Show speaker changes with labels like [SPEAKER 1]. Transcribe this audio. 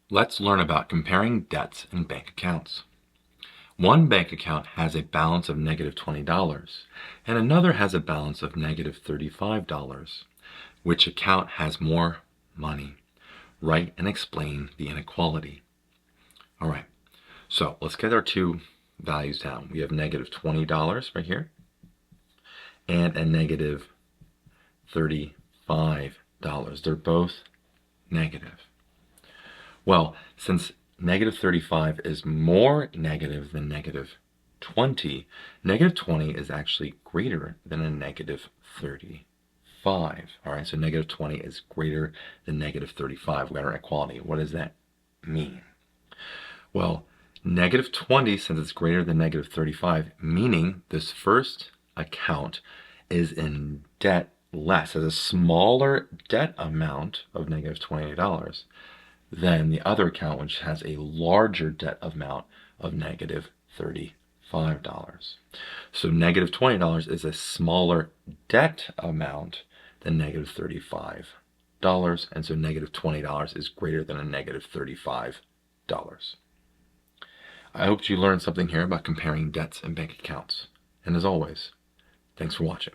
[SPEAKER 1] Let's learn about comparing debts and bank accounts. One bank account has a balance of negative $20 and another has a balance of negative $35. Which account has more money? Write and explain the inequality. All right, so let's get our two values down. We have negative $20 right here and a negative $35. They're both negative. Well, since negative 35 is more negative than negative 20, negative 20 is actually greater than a negative 35. All right, so negative 20 is greater than negative 35. We got our equality. What does that mean? Well, negative 20, since it's greater than negative 35, meaning this first account is in debt less, has a smaller debt amount of negative $28 than the other account, which has a larger debt amount of negative $35. So negative $20 is a smaller debt amount than negative $35. And so negative $20 is greater than a negative $35. I hope you learned something here about comparing debts and bank accounts. And as always, thanks for watching.